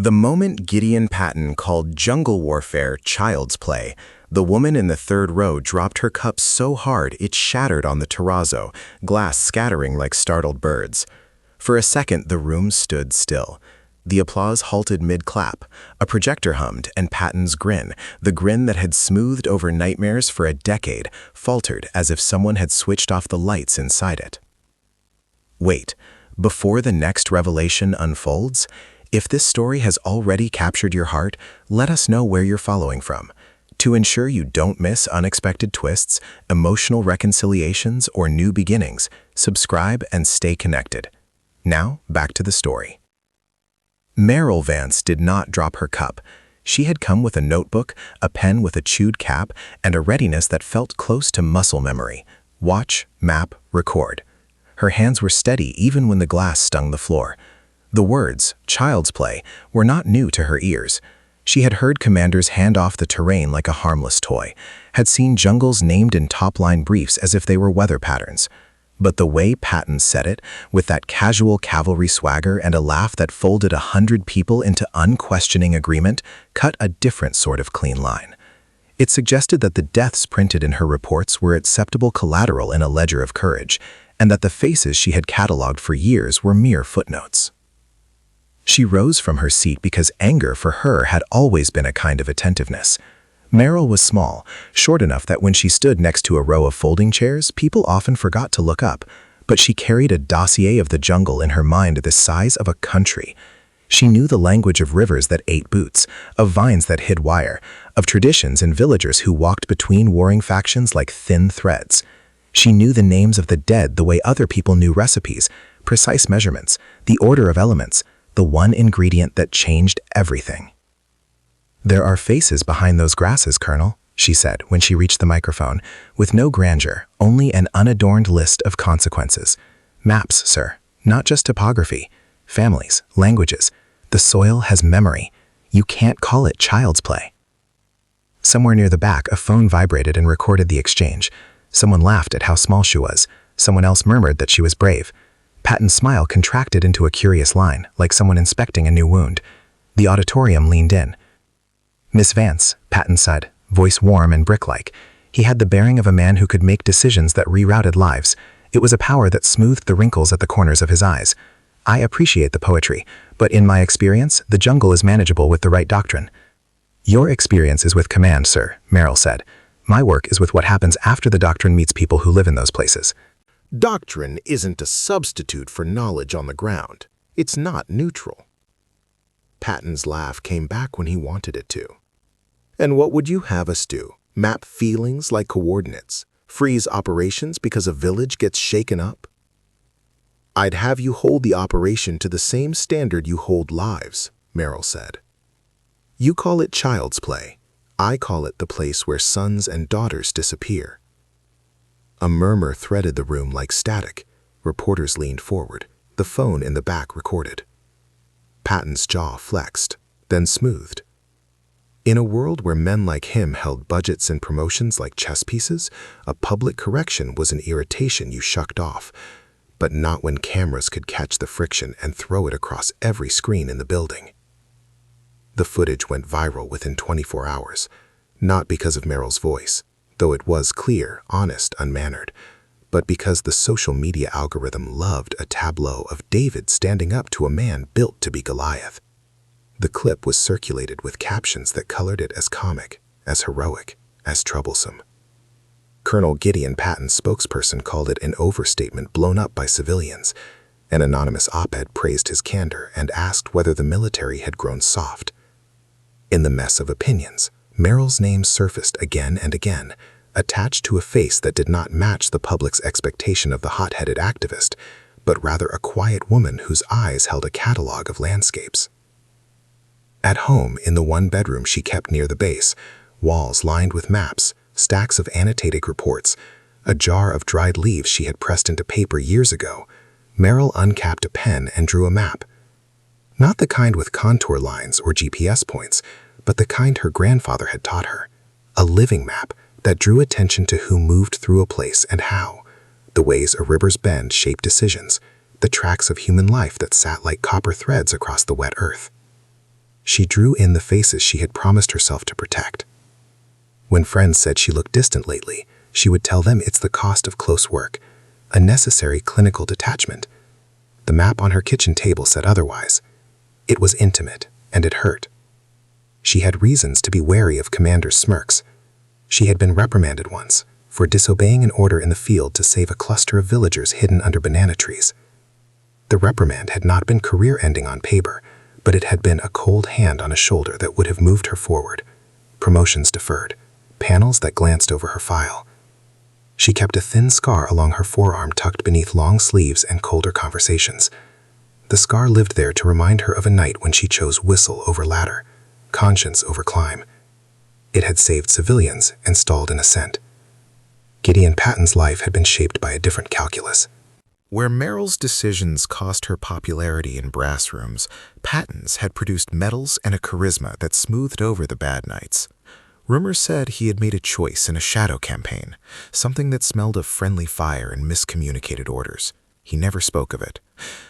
The moment Gideon Patton called jungle warfare child's play, the woman in the third row dropped her cup so hard it shattered on the terrazzo, glass scattering like startled birds. For a second, the room stood still. The applause halted mid-clap. A projector hummed, and Patton's grin, the grin that had smoothed over nightmares for a decade, faltered as if someone had switched off the lights inside it. Wait, before the next revelation unfolds, if this story has already captured your heart, let us know where you're following from. To ensure you don't miss unexpected twists, emotional reconciliations, or new beginnings, subscribe and stay connected. Now, back to the story. Merrill Vance did not drop her cup. She had come with a notebook, a pen with a chewed cap, and a readiness that felt close to muscle memory. Watch, map, record. Her hands were steady even when the glass stung the floor. The words, child's play, were not new to her ears. She had heard commanders hand off the terrain like a harmless toy, had seen jungles named in top-line briefs as if they were weather patterns. But the way Patton said it, with that casual cavalry swagger and a laugh that folded 100 people into unquestioning agreement, cut a different sort of clean line. It suggested that the deaths printed in her reports were acceptable collateral in a ledger of courage, and that the faces she had cataloged for years were mere footnotes. She rose from her seat because anger for her had always been a kind of attentiveness. Merrill was small, short enough that when she stood next to a row of folding chairs, people often forgot to look up, but she carried a dossier of the jungle in her mind the size of a country. She knew the language of rivers that ate boots, of vines that hid wire, of traditions and villagers who walked between warring factions like thin threads. She knew the names of the dead the way other people knew recipes, precise measurements, the order of elements, the one ingredient that changed everything. "There are faces behind those grasses, Colonel," she said when she reached the microphone, with no grandeur, only an unadorned list of consequences. "Maps, sir, not just topography. Families, languages. The soil has memory. You can't call it child's play." Somewhere near the back, a phone vibrated and recorded the exchange. Someone laughed at how small she was. Someone else murmured that she was brave. Patton's smile contracted into a curious line, like someone inspecting a new wound. The auditorium leaned in. "Miss Vance," Patton said, voice warm and brick-like. He had the bearing of a man who could make decisions that rerouted lives. It was a power that smoothed the wrinkles at the corners of his eyes. "I appreciate the poetry, but in my experience, the jungle is manageable with the right doctrine." "Your experience is with command, sir," Merrill said. "My work is with what happens after the doctrine meets people who live in those places." Doctrine isn't a substitute for knowledge on the ground. It's not neutral. Patton's laugh came back when he wanted it to. "And what would you have us do? Map feelings like coordinates? Freeze operations because a village gets shaken up?" "I'd have you hold the operation to the same standard you hold lives," Merrill said. "You call it child's play. I call it the place where sons and daughters disappear." A murmur threaded the room like static. Reporters leaned forward. The phone in the back recorded. Patton's jaw flexed, then smoothed. In a world where men like him held budgets and promotions like chess pieces, a public correction was an irritation you shucked off, but not when cameras could catch the friction and throw it across every screen in the building. The footage went viral within 24 hours, not because of Merrill's voice, though it was clear, honest, unmannered, but because the social media algorithm loved a tableau of David standing up to a man built to be Goliath. The clip was circulated with captions that colored it as comic, as heroic, as troublesome. Colonel Gideon Patton's spokesperson called it an overstatement blown up by civilians. An anonymous op-ed praised his candor and asked whether the military had grown soft. In the mess of opinions, Merrill's name surfaced again and again, attached to a face that did not match the public's expectation of the hot-headed activist, but rather a quiet woman whose eyes held a catalog of landscapes. At home, in the one bedroom she kept near the base, walls lined with maps, stacks of annotated reports, a jar of dried leaves she had pressed into paper years ago, Merrill uncapped a pen and drew a map. Not the kind with contour lines or GPS points, but the kind her grandfather had taught her. A living map that drew attention to who moved through a place and how, the ways a river's bend shaped decisions, the tracks of human life that sat like copper threads across the wet earth. She drew in the faces she had promised herself to protect. When friends said she looked distant lately, she would tell them it's the cost of close work, a necessary clinical detachment. The map on her kitchen table said otherwise. It was intimate, and it hurt. She had reasons to be wary of Commander's smirks. She had been reprimanded once for disobeying an order in the field to save a cluster of villagers hidden under banana trees. The reprimand had not been career-ending on paper, but it had been a cold hand on a shoulder that would have moved her forward. Promotions deferred, panels that glanced over her file. She kept a thin scar along her forearm tucked beneath long sleeves and colder conversations. The scar lived there to remind her of a night when she chose whistle over ladder, conscience over climb. It had saved civilians and stalled an ascent. Gideon Patton's life had been shaped by a different calculus. Where Merrill's decisions cost her popularity in brass rooms, Patton's had produced medals and a charisma that smoothed over the bad nights. Rumors said he had made a choice in a shadow campaign, something that smelled of friendly fire and miscommunicated orders. He never spoke of it.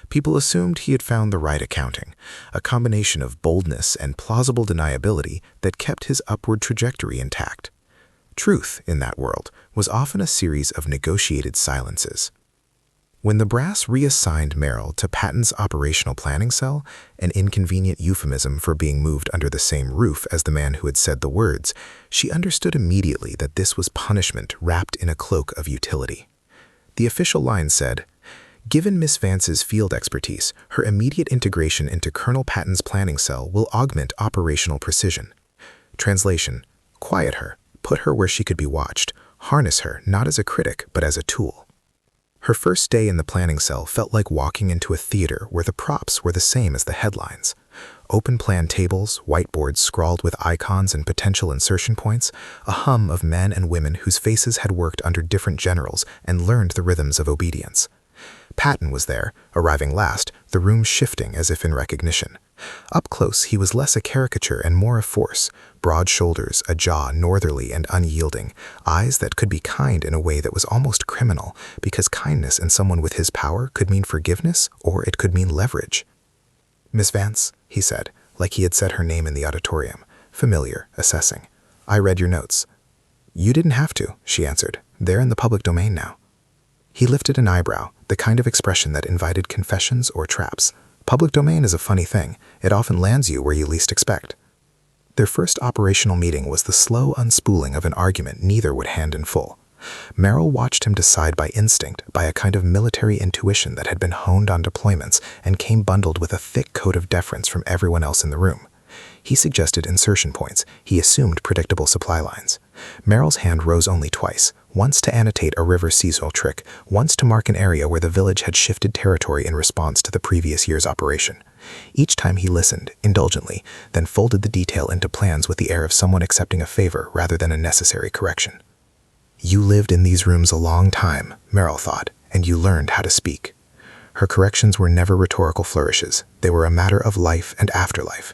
People assumed he had found the right accounting, a combination of boldness and plausible deniability that kept his upward trajectory intact. Truth, in that world, was often a series of negotiated silences. When the brass reassigned Merrill to Patton's operational planning cell, an inconvenient euphemism for being moved under the same roof as the man who had said the words, she understood immediately that this was punishment wrapped in a cloak of utility. The official line said, "Given Miss Vance's field expertise, her immediate integration into Colonel Patton's planning cell will augment operational precision." Translation: quiet her, put her where she could be watched, harness her not as a critic but as a tool. Her first day in the planning cell felt like walking into a theater where the props were the same as the headlines. Open plan tables, whiteboards scrawled with icons and potential insertion points, a hum of men and women whose faces had worked under different generals and learned the rhythms of obedience. Patton was there, arriving last, the room shifting as if in recognition. Up close, he was less a caricature and more a force, broad shoulders, a jaw northerly and unyielding, eyes that could be kind in a way that was almost criminal, because kindness in someone with his power could mean forgiveness or it could mean leverage. "Miss Vance," he said, like he had said her name in the auditorium, familiar, assessing. "I read your notes." "You didn't have to," she answered. "They're in the public domain now." He lifted an eyebrow, the kind of expression that invited confessions or traps. Public domain is a funny thing. It often lands you where you least expect. Their first operational meeting was the slow unspooling of an argument neither would hand in full. Merrill watched him decide by instinct, by a kind of military intuition that had been honed on deployments and came bundled with a thick coat of deference from everyone else in the room. He suggested insertion points. He assumed predictable supply lines. Merrill's hand rose only twice, once to annotate a river seasonal trick, once to mark an area where the village had shifted territory in response to the previous year's operation. Each time he listened, indulgently, then folded the detail into plans with the air of someone accepting a favor rather than a necessary correction. "You lived in these rooms a long time," Merrill thought, "and you learned how to speak." Her corrections were never rhetorical flourishes. They were a matter of life and afterlife.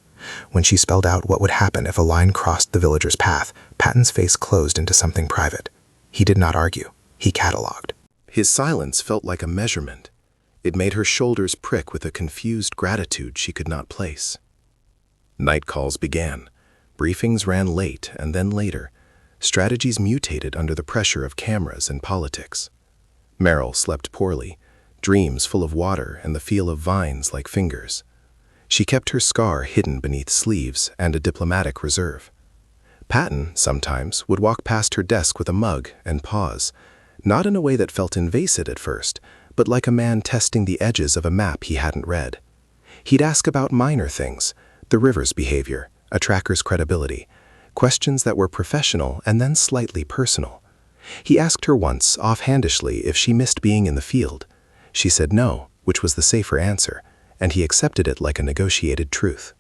When she spelled out what would happen if a line crossed the villager's path, Patton's face closed into something private. He did not argue. He catalogued. His silence felt like a measurement. It made her shoulders prick with a confused gratitude she could not place. Night calls began. Briefings ran late and then later. Strategies mutated under the pressure of cameras and politics. Merrill slept poorly, dreams full of water and the feel of vines like fingers. She kept her scar hidden beneath sleeves and a diplomatic reserve. Patton, sometimes, would walk past her desk with a mug and pause, not in a way that felt invasive at first, but like a man testing the edges of a map he hadn't read. He'd ask about minor things, the river's behavior, a tracker's credibility, questions that were professional and then slightly personal. He asked her once, offhandishly, if she missed being in the field. She said no, which was the safer answer, and he accepted it like a negotiated truth.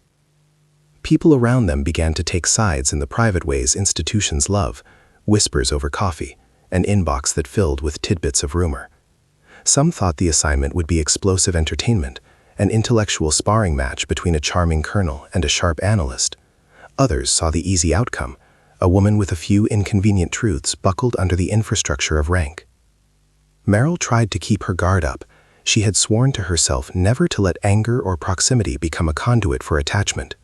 People around them began to take sides in the private ways institutions love, whispers over coffee, an inbox that filled with tidbits of rumor. Some thought the assignment would be explosive entertainment, an intellectual sparring match between a charming colonel and a sharp analyst. Others saw the easy outcome, a woman with a few inconvenient truths buckled under the infrastructure of rank. Merrill tried to keep her guard up. She had sworn to herself never to let anger or proximity become a conduit for attachment.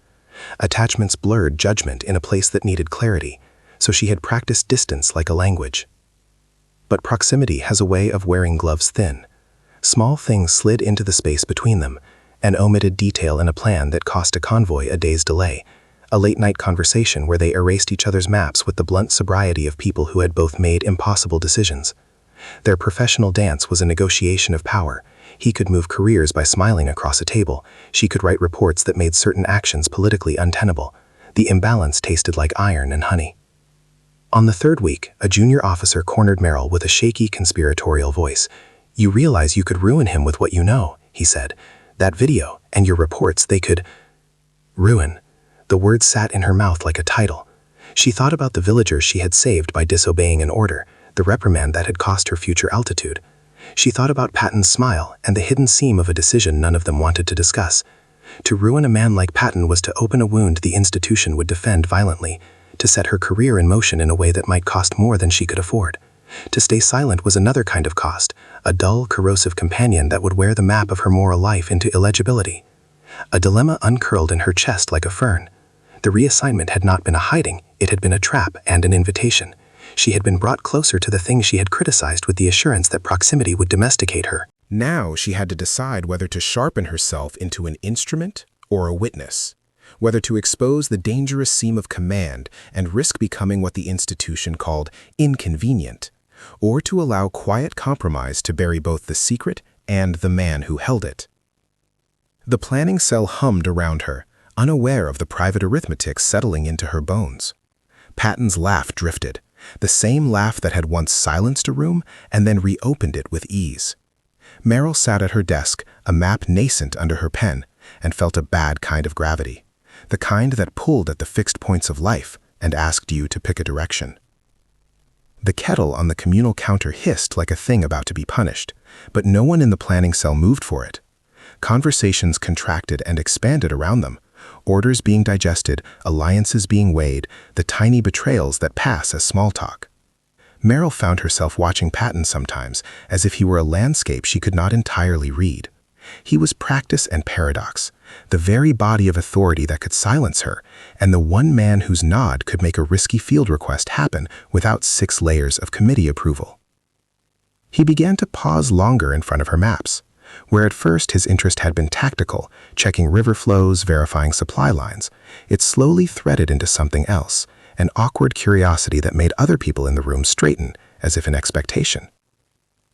Attachments blurred judgment in a place that needed clarity, so she had practiced distance like a language. But proximity has a way of wearing gloves thin. Small things slid into the space between them, an omitted detail in a plan that cost a convoy a day's delay, a late-night conversation where they erased each other's maps with the blunt sobriety of people who had both made impossible decisions. Their professional dance was a negotiation of power. He could move careers by smiling across a table. She could write reports that made certain actions politically untenable. The imbalance tasted like iron and honey. On the third week, a junior officer cornered Merrill with a shaky, conspiratorial voice. "You realize you could ruin him with what you know," he said. "That video, and your reports, they could—" Ruin. The word sat in her mouth like a title. She thought about the villagers she had saved by disobeying an order, the reprimand that had cost her future altitude. She thought about Patton's smile and the hidden seam of a decision none of them wanted to discuss. To ruin a man like Patton was to open a wound the institution would defend violently, to set her career in motion in a way that might cost more than she could afford. To stay silent was another kind of cost, a dull, corrosive companion that would wear the map of her moral life into illegibility. A dilemma uncurled in her chest like a fern. The reassignment had not been a hiding, it had been a trap and an invitation. She had been brought closer to the things she had criticized with the assurance that proximity would domesticate her. Now she had to decide whether to sharpen herself into an instrument or a witness, whether to expose the dangerous seam of command and risk becoming what the institution called inconvenient, or to allow quiet compromise to bury both the secret and the man who held it. The planning cell hummed around her, unaware of the private arithmetic settling into her bones. Patton's laugh drifted, the same laugh that had once silenced a room and then reopened it with ease. Merrill sat at her desk, a map nascent under her pen, and felt a bad kind of gravity, the kind that pulled at the fixed points of life and asked you to pick a direction. The kettle on the communal counter hissed like a thing about to be punished, but no one in the planning cell moved for it. Conversations contracted and expanded around them, orders being digested, alliances being weighed, the tiny betrayals that pass as small talk. Merrill found herself watching Patton sometimes, as if he were a landscape she could not entirely read. He was practice and paradox, the very body of authority that could silence her, and the one man whose nod could make a risky field request happen without 6 layers of committee approval. He began to pause longer in front of her maps. Where at first his interest had been tactical, checking river flows, verifying supply lines, it slowly threaded into something else, an awkward curiosity that made other people in the room straighten, as if in expectation.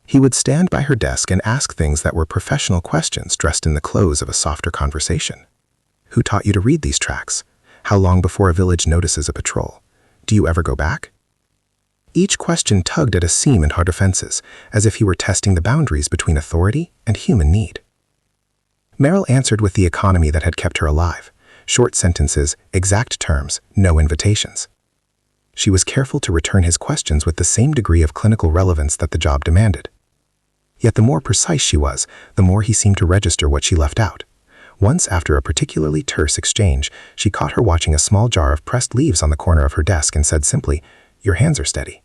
He would stand by her desk and ask things that were professional questions dressed in the clothes of a softer conversation. Who taught you to read these tracks? How long before a village notices a patrol? Do you ever go back? Each question tugged at a seam in her defenses, as if he were testing the boundaries between authority and human need. Merrill answered with the economy that had kept her alive. Short sentences, exact terms, no invitations. She was careful to return his questions with the same degree of clinical relevance that the job demanded. Yet the more precise she was, the more he seemed to register what she left out. Once, after a particularly terse exchange, she caught her watching a small jar of pressed leaves on the corner of her desk and said simply, "Your hands are steady."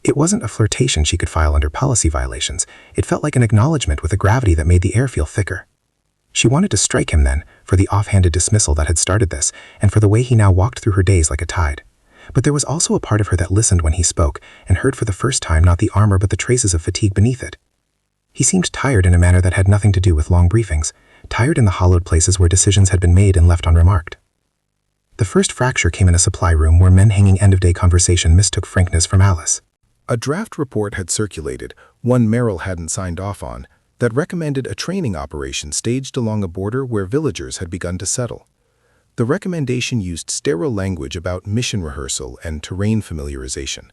It wasn't a flirtation she could file under policy violations. It felt like an acknowledgement with a gravity that made the air feel thicker. She wanted to strike him then, for the offhanded dismissal that had started this, and for the way he now walked through her days like a tide. But there was also a part of her that listened when he spoke, and heard for the first time not the armor but the traces of fatigue beneath it. He seemed tired in a manner that had nothing to do with long briefings, tired in the hollowed places where decisions had been made and left unremarked. The first fracture came in a supply room where men hanging end-of-day conversation mistook frankness for malice. A draft report had circulated, one Merrill hadn't signed off on, that recommended a training operation staged along a border where villagers had begun to settle. The recommendation used sterile language about mission rehearsal and terrain familiarization.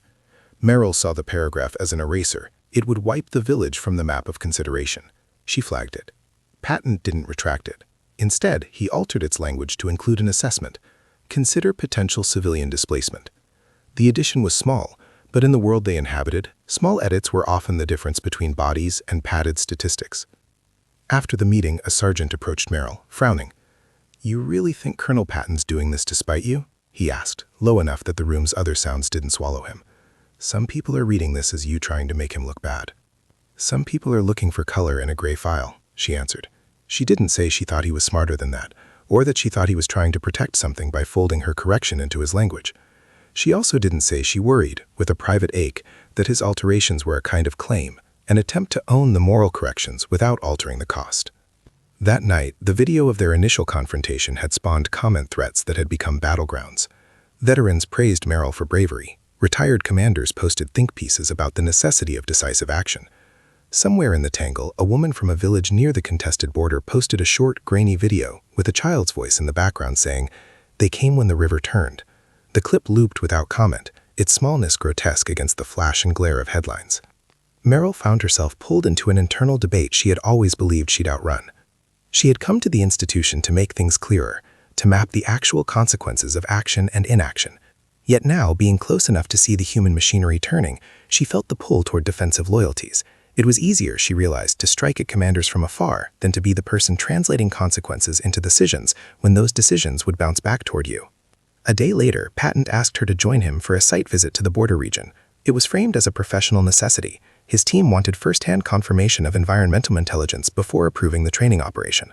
Merrill saw the paragraph as an eraser. It would wipe the village from the map of consideration. She flagged it. Patton didn't retract it. Instead, he altered its language to include an assessment. Consider potential civilian displacement. The addition was small, but in the world they inhabited, small edits were often the difference between bodies and padded statistics. After the meeting, a sergeant approached Merrill, frowning. "You really think Colonel Patton's doing this to spite you?" he asked, low enough that the room's other sounds didn't swallow him. "Some people are reading this as you trying to make him look bad." "Some people are looking for color in a gray file," she answered. She didn't say she thought he was smarter than that, or that she thought he was trying to protect something by folding her correction into his language. She also didn't say she worried, with a private ache, that his alterations were a kind of claim, an attempt to own the moral corrections without altering the cost. That night, the video of their initial confrontation had spawned comment threats that had become battlegrounds. Veterans praised Merrill for bravery. Retired commanders posted think pieces about the necessity of decisive action. Somewhere in the tangle, a woman from a village near the contested border posted a short, grainy video with a child's voice in the background saying, "They came when the river turned." The clip looped without comment, its smallness grotesque against the flash and glare of headlines. Merrill found herself pulled into an internal debate she had always believed she'd outrun. She had come to the institution to make things clearer, to map the actual consequences of action and inaction. Yet now, being close enough to see the human machinery turning, she felt the pull toward defensive loyalties. It was easier, she realized, to strike at commanders from afar than to be the person translating consequences into decisions when those decisions would bounce back toward you. A day later, Patton asked her to join him for a site visit to the border region. It was framed as a professional necessity. His team wanted first-hand confirmation of environmental intelligence before approving the training operation.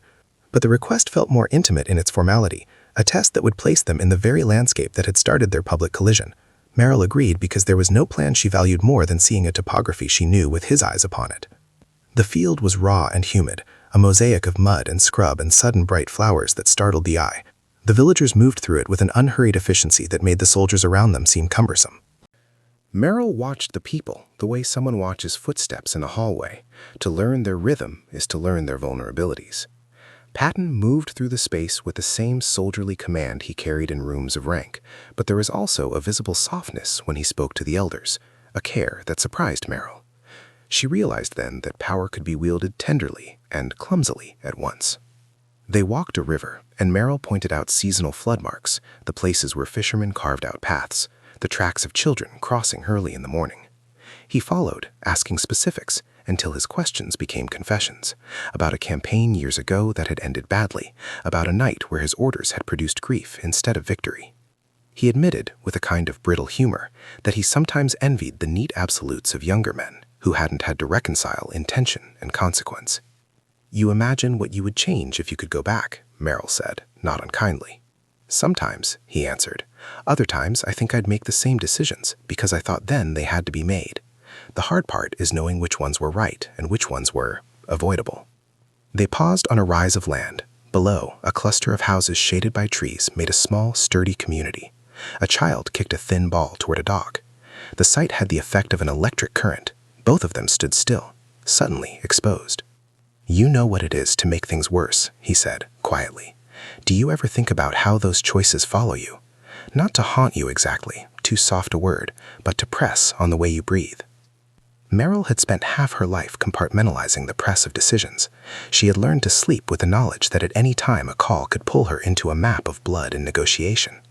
But the request felt more intimate in its formality, a test that would place them in the very landscape that had started their public collision. Merrill agreed because there was no plan she valued more than seeing a topography she knew with his eyes upon it. The field was raw and humid, a mosaic of mud and scrub and sudden bright flowers that startled the eye. The villagers moved through it with an unhurried efficiency that made the soldiers around them seem cumbersome. Merrill watched the people the way someone watches footsteps in a hallway. To learn their rhythm is to learn their vulnerabilities. Patton moved through the space with the same soldierly command he carried in rooms of rank, but there was also a visible softness when he spoke to the elders, a care that surprised Merrill. She realized then that power could be wielded tenderly and clumsily at once. They walked a river, and Merrill pointed out seasonal flood marks, the places where fishermen carved out paths, the tracks of children crossing early in the morning. He followed, asking specifics, until his questions became confessions, about a campaign years ago that had ended badly, about a night where his orders had produced grief instead of victory. He admitted, with a kind of brittle humor, that he sometimes envied the neat absolutes of younger men who hadn't had to reconcile intention and consequence. "You imagine what you would change if you could go back," Merrill said, not unkindly. "Sometimes," he answered. "Other times I think I'd make the same decisions because I thought then they had to be made. The hard part is knowing which ones were right and which ones were avoidable." They paused on a rise of land. Below, a cluster of houses shaded by trees made a small, sturdy community. A child kicked a thin ball toward a dog. The sight had the effect of an electric current. Both of them stood still, suddenly exposed. "You know what it is to make things worse," he said, quietly. "Do you ever think about how those choices follow you? Not to haunt you exactly, too soft a word, but to press on the way you breathe." Merrill had spent half her life compartmentalizing the press of decisions. She had learned to sleep with the knowledge that at any time a call could pull her into a map of blood and negotiation.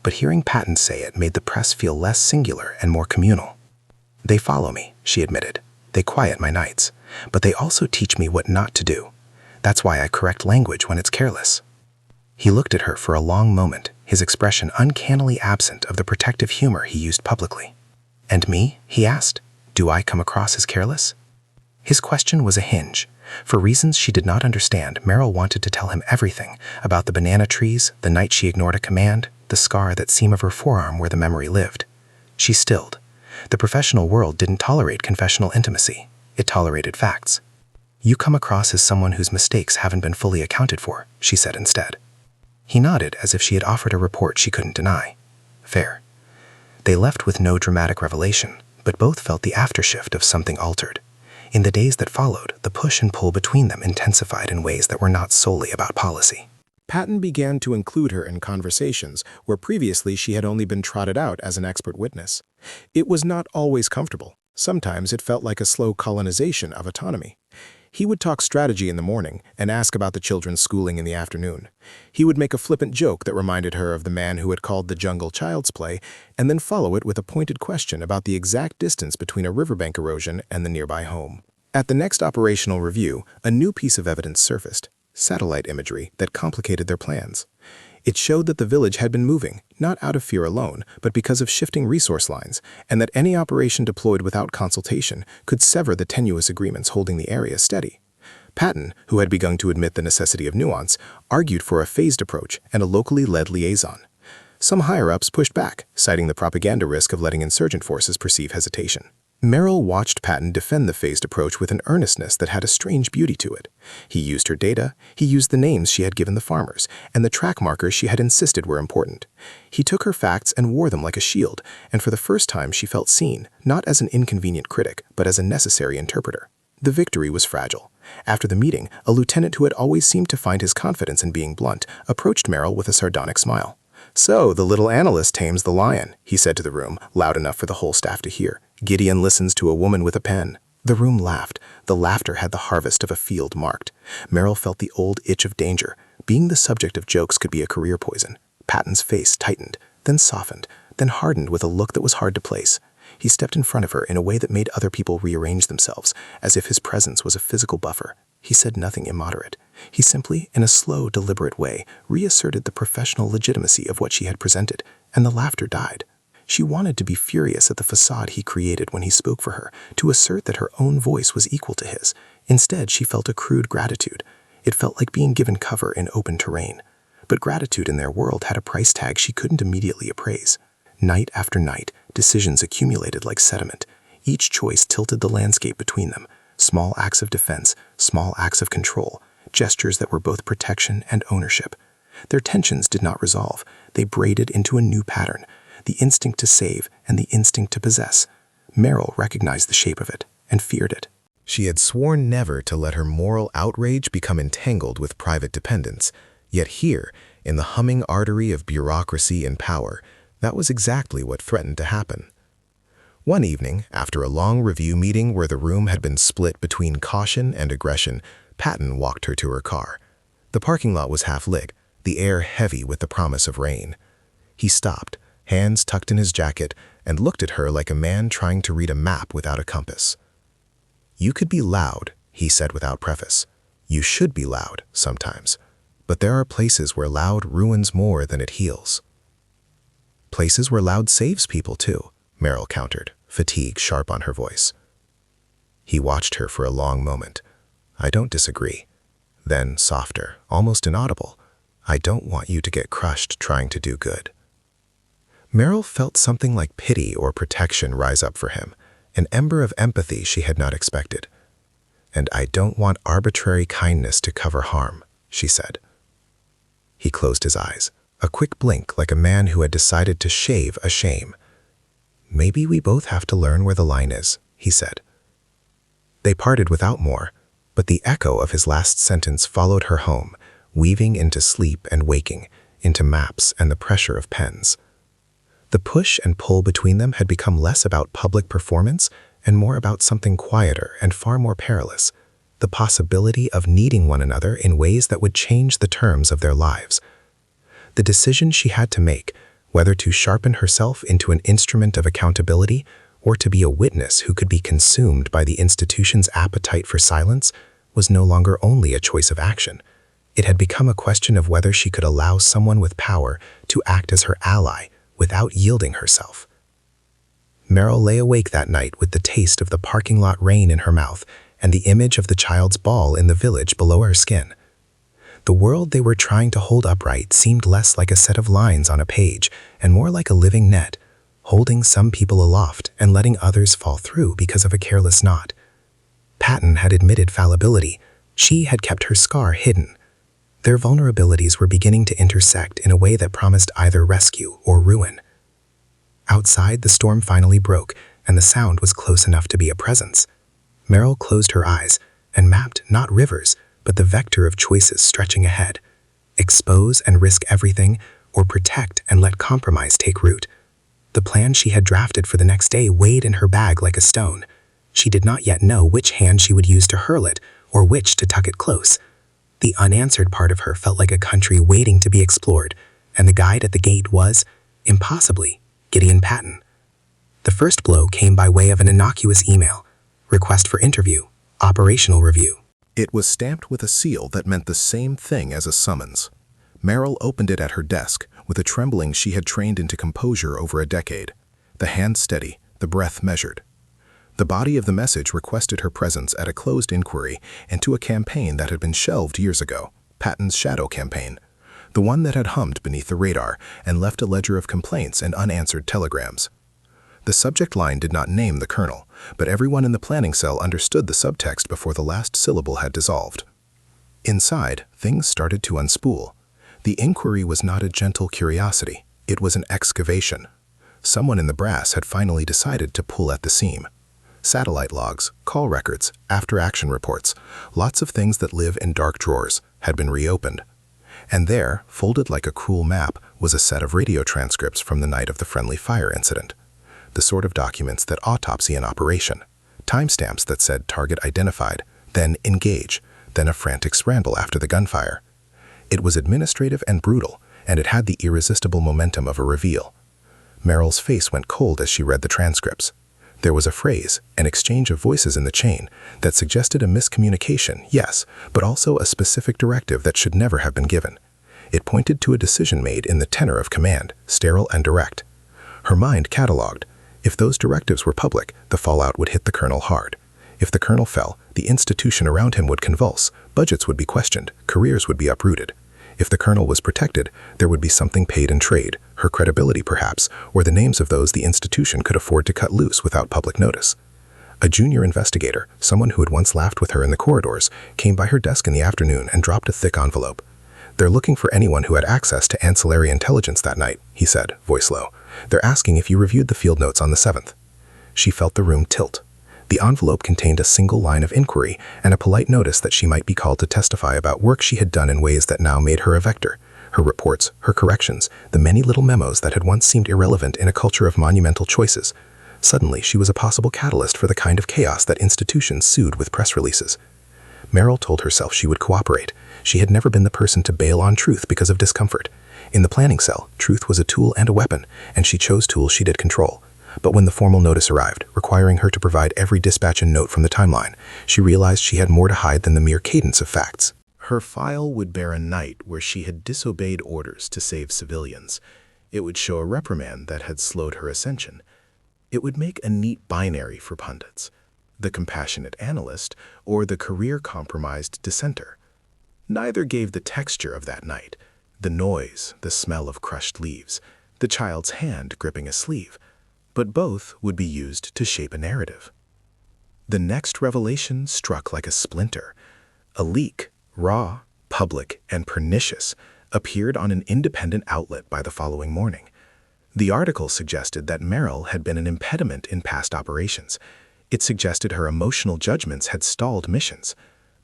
But hearing Patton say it made the press feel less singular and more communal. "They follow me," she admitted. "They quiet my nights. But they also teach me what not to do. That's why I correct language when it's careless." He looked at her for a long moment, his expression uncannily absent of the protective humor he used publicly. "And me?" he asked. "Do I come across as careless?" His question was a hinge. For reasons she did not understand, Merrill wanted to tell him everything about the banana trees, the night she ignored a command, the scar that seam of her forearm where the memory lived. She stilled. The professional world didn't tolerate confessional intimacy. It tolerated facts. "You come across as someone whose mistakes haven't been fully accounted for," she said instead. He nodded as if she had offered a report she couldn't deny. "Fair." They left with no dramatic revelation, but both felt the aftershift of something altered. In the days that followed, the push and pull between them intensified in ways that were not solely about policy. Patton began to include her in conversations where previously she had only been trotted out as an expert witness. It was not always comfortable. Sometimes it felt like a slow colonization of autonomy. He would talk strategy in the morning and ask about the children's schooling in the afternoon. He would make a flippant joke that reminded her of the man who had called the jungle child's play, and then follow it with a pointed question about the exact distance between a riverbank erosion and the nearby home. At the next operational review, a new piece of evidence surfaced: satellite imagery that complicated their plans. It showed that the village had been moving, not out of fear alone, but because of shifting resource lines, and that any operation deployed without consultation could sever the tenuous agreements holding the area steady. Patton, who had begun to admit the necessity of nuance, argued for a phased approach and a locally led liaison. Some higher-ups pushed back, citing the propaganda risk of letting insurgent forces perceive hesitation. Merrill watched Patton defend the phased approach with an earnestness that had a strange beauty to it. He used her data, he used the names she had given the farmers, and the track markers she had insisted were important. He took her facts and wore them like a shield, and for the first time she felt seen, not as an inconvenient critic, but as a necessary interpreter. The victory was fragile. After the meeting, a lieutenant who had always seemed to find his confidence in being blunt approached Merrill with a sardonic smile. "So, the little analyst tames the lion," he said to the room, loud enough for the whole staff to hear. "Gideon listens to a woman with a pen." The room laughed. The laughter had the harvest of a field marked. Merrill felt the old itch of danger. Being the subject of jokes could be a career poison. Patton's face tightened, then softened, then hardened with a look that was hard to place. He stepped in front of her in a way that made other people rearrange themselves, as if his presence was a physical buffer. He said nothing immoderate. He simply, in a slow, deliberate way, reasserted the professional legitimacy of what she had presented, and the laughter died. She wanted to be furious at the facade he created when he spoke for her, to assert that her own voice was equal to his. Instead, she felt a crude gratitude. It felt like being given cover in open terrain. But gratitude in their world had a price tag she couldn't immediately appraise. Night after night, decisions accumulated like sediment. Each choice tilted the landscape between them. Small acts of defense, small acts of control, gestures that were both protection and ownership. Their tensions did not resolve. They braided into a new pattern, the instinct to save and the instinct to possess. Merrill recognized the shape of it and feared it. She had sworn never to let her moral outrage become entangled with private dependence. Yet here, in the humming artery of bureaucracy and power, that was exactly what threatened to happen. One evening, after a long review meeting where the room had been split between caution and aggression, Patton walked her to her car. The parking lot was half lit, the air heavy with the promise of rain. He stopped, hands tucked in his jacket, and looked at her like a man trying to read a map without a compass. "You could be loud," he said without preface. "You should be loud, sometimes. But there are places where loud ruins more than it heals." "Places where loud saves people, too," Merrill countered, fatigue sharp on her voice. He watched her for a long moment. "I don't disagree." Then, softer, almost inaudible, "I don't want you to get crushed trying to do good." Merrill felt something like pity or protection rise up for him, an ember of empathy she had not expected. "And I don't want arbitrary kindness to cover harm," she said. He closed his eyes, a quick blink like a man who had decided to shave a shame. "Maybe we both have to learn where the line is," he said. They parted without more, but the echo of his last sentence followed her home, weaving into sleep and waking, into maps and the pressure of pens. The push and pull between them had become less about public performance and more about something quieter and far more perilous, the possibility of needing one another in ways that would change the terms of their lives. The decision she had to make, whether to sharpen herself into an instrument of accountability or to be a witness who could be consumed by the institution's appetite for silence, was no longer only a choice of action. It had become a question of whether she could allow someone with power to act as her ally without yielding herself. Merrill lay awake that night with the taste of the parking lot rain in her mouth and the image of the child's ball in the village below her skin. The world they were trying to hold upright seemed less like a set of lines on a page and more like a living net, holding some people aloft and letting others fall through because of a careless knot. Patton had admitted fallibility. She had kept her scar hidden. Their vulnerabilities were beginning to intersect in a way that promised either rescue or ruin. Outside, the storm finally broke, and the sound was close enough to be a presence. Merrill closed her eyes and mapped not rivers, but the vector of choices stretching ahead. Expose and risk everything, or protect and let compromise take root. The plan she had drafted for the next day weighed in her bag like a stone. She did not yet know which hand she would use to hurl it, or which to tuck it close. The unanswered part of her felt like a country waiting to be explored, and the guide at the gate was, impossibly, Gideon Patton. The first blow came by way of an innocuous email. Request for interview. Operational review. It was stamped with a seal that meant the same thing as a summons. Merrill opened it at her desk with a trembling she had trained into composure over a decade, the hand steady, the breath measured. The body of the message requested her presence at a closed inquiry into a campaign that had been shelved years ago, Patton's shadow campaign, the one that had hummed beneath the radar and left a ledger of complaints and unanswered telegrams. The subject line did not name the colonel, but everyone in the planning cell understood the subtext before the last syllable had dissolved. Inside, things started to unspool. The inquiry was not a gentle curiosity. It was an excavation. Someone in the brass had finally decided to pull at the seam. Satellite logs, call records, after-action reports, lots of things that live in dark drawers, had been reopened. And there, folded like a cruel map, was a set of radio transcripts from the night of the friendly fire incident. The sort of documents that autopsy an operation. Timestamps that said target identified, then engage, then a frantic scramble after the gunfire. It was administrative and brutal, and it had the irresistible momentum of a reveal. Merrill's face went cold as she read the transcripts. There was a phrase, an exchange of voices in the chain, that suggested a miscommunication, yes, but also a specific directive that should never have been given. It pointed to a decision made in the tenor of command, sterile and direct. Her mind catalogued. If those directives were public, the fallout would hit the colonel hard. If the colonel fell, the institution around him would convulse, budgets would be questioned, careers would be uprooted. If the colonel was protected, there would be something paid in trade, her credibility perhaps, or the names of those the institution could afford to cut loose without public notice. A junior investigator, someone who had once laughed with her in the corridors, came by her desk in the afternoon and dropped a thick envelope. "They're looking for anyone who had access to ancillary intelligence that night," he said, voice low. "They're asking if you reviewed the field notes on the 7th. She felt the room tilt. The envelope contained a single line of inquiry and a polite notice that she might be called to testify about work she had done in ways that now made her a vector. Her reports, her corrections, the many little memos that had once seemed irrelevant in a culture of monumental choices. Suddenly, she was a possible catalyst for the kind of chaos that institutions sued with press releases. Merrill told herself she would cooperate. She had never been the person to bail on truth because of discomfort. In the planning cell, truth was a tool and a weapon, and she chose tools she did control. But when the formal notice arrived, requiring her to provide every dispatch and note from the timeline, she realized she had more to hide than the mere cadence of facts. Her file would bear a night where she had disobeyed orders to save civilians. It would show a reprimand that had slowed her ascension. It would make a neat binary for pundits, the compassionate analyst or the career-compromised dissenter. Neither gave the texture of that night, the noise, the smell of crushed leaves, the child's hand gripping a sleeve, but both would be used to shape a narrative. The next revelation struck like a splinter. A leak, raw, public, and pernicious, appeared on an independent outlet by the following morning. The article suggested that Merrill had been an impediment in past operations. It suggested her emotional judgments had stalled missions.